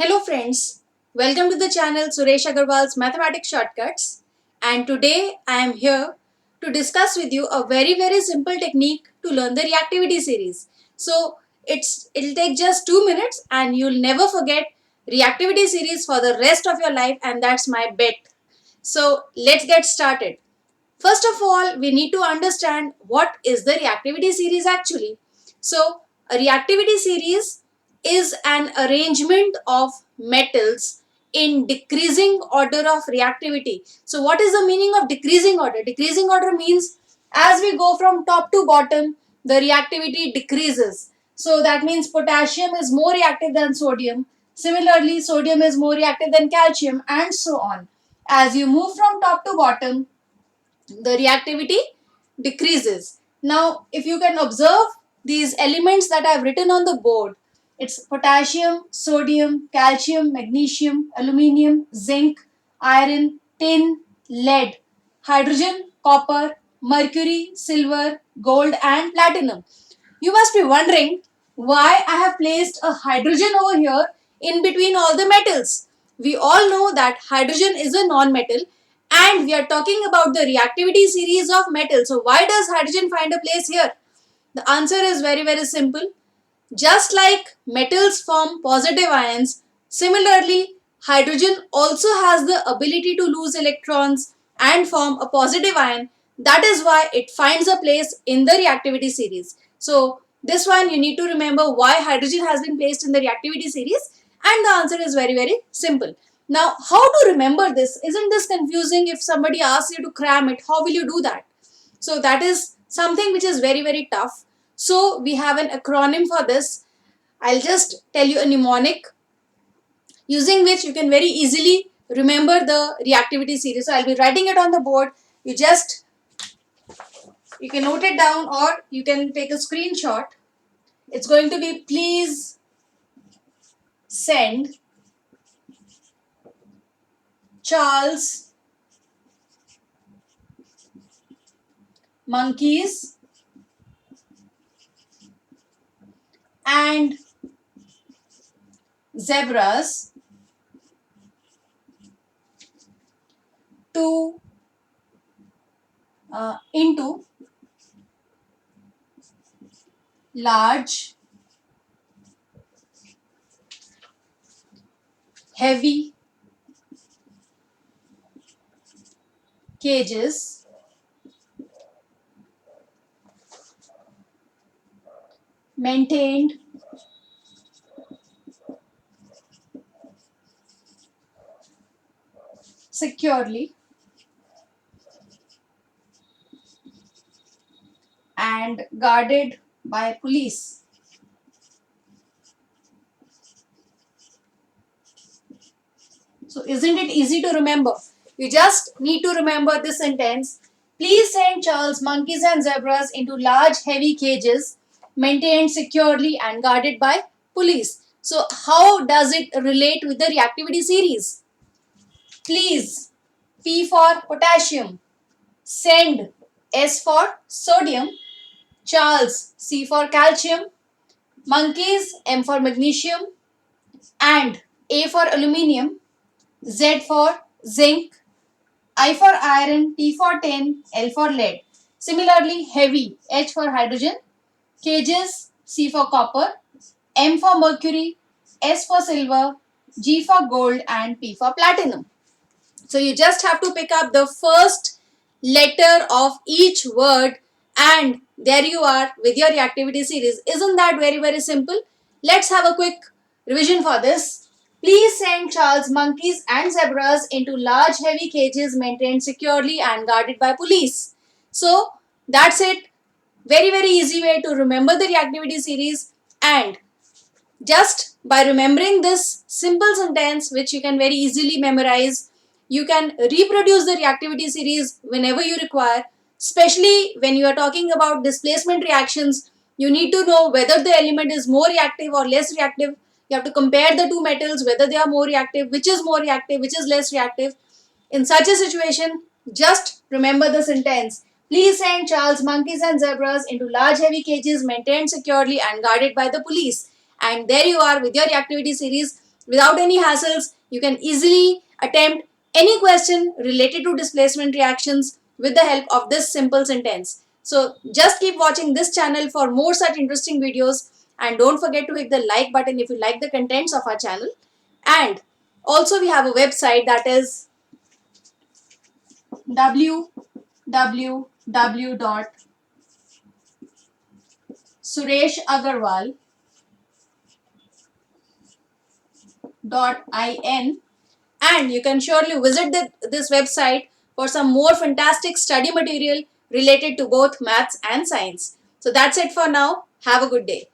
Hello friends, welcome to the channel Suresh Agarwal's Mathematics Shortcuts, and today I am here to discuss with you a very simple technique to learn the reactivity series. So it'll take just 2 minutes and you'll never forget reactivity series for the rest of your life, and that's my bet. So let's get started. First of all, we need to understand what is the reactivity series actually. So, a reactivity series is an arrangement of metals in decreasing order of reactivity. So, what is the meaning of decreasing order? Decreasing order means as we go from top to bottom, the reactivity decreases. So, that means potassium is more reactive than sodium. Similarly, sodium is more reactive than calcium, and so on. As you move from top to bottom, the reactivity decreases. Now, if you can observe these elements that I have written on the board, it's potassium, sodium, calcium, magnesium, aluminium, zinc, iron, tin, lead, hydrogen, copper, mercury, silver, gold, and platinum. You must be wondering why I have placed a hydrogen over here in between all the metals. We all know that hydrogen is a non-metal and we are talking about the reactivity series of metals. So why does hydrogen find a place here? The answer is very simple. Just like metals form positive ions, similarly, hydrogen also has the ability to lose electrons and form a positive ion. That is why it finds a place in the reactivity series. So, this one you need to remember why hydrogen has been placed in the reactivity series, and the answer is very simple. Now, how to remember this? Isn't this confusing? If somebody asks you to cram it, how will you do that? So that is something which is very tough. So we have an acronym for this. I'll just tell you a mnemonic using which you can very easily remember the reactivity series. So I'll be writing it on the board. You can note it down or you can take a screenshot. It's going to be please send Charles monkeys and zebras to into large heavy cages maintained securely and guarded by police. So isn't it easy to remember? You just need to remember this sentence. Please send Charles monkeys and zebras into large heavy cages maintained securely and guarded by police. So how does it relate with the reactivity series? Please, P for potassium, send, S for sodium, Charles, C for calcium, monkeys, M for magnesium, and A for aluminium, Z for zinc, I for iron, T for tin, L for lead. Similarly, heavy, H for hydrogen, cages, C for copper, M for mercury, S for silver, G for gold, and P for platinum. So you just have to pick up the first letter of each word and there you are with your reactivity series. Isn't that very simple? Let's have a quick revision for this. Please send Charles monkeys and zebras into large heavy cages maintained securely and guarded by police. So that's it. Very easy way to remember the reactivity series, and just by remembering this simple sentence which you can very easily memorize, you can reproduce the reactivity series whenever you require, especially when you are talking about displacement reactions. You need to know whether the element is more reactive or less reactive. You have to compare the two metals, whether they are more reactive, which is more reactive, which is less reactive. In such a situation, just remember the sentence. Please send Charles monkeys and zebras into large heavy cages maintained securely and guarded by the police. And there you are with your reactivity series. Without any hassles, you can easily attempt any question related to displacement reactions with the help of this simple sentence. So just keep watching this channel for more such interesting videos, and don't forget to hit the like button if you like the contents of our channel. And also we have a website, that is www.sureshagarwal.in, and you can surely visit this website for some more fantastic study material related to both maths and science. So that's it for now. Have a good day.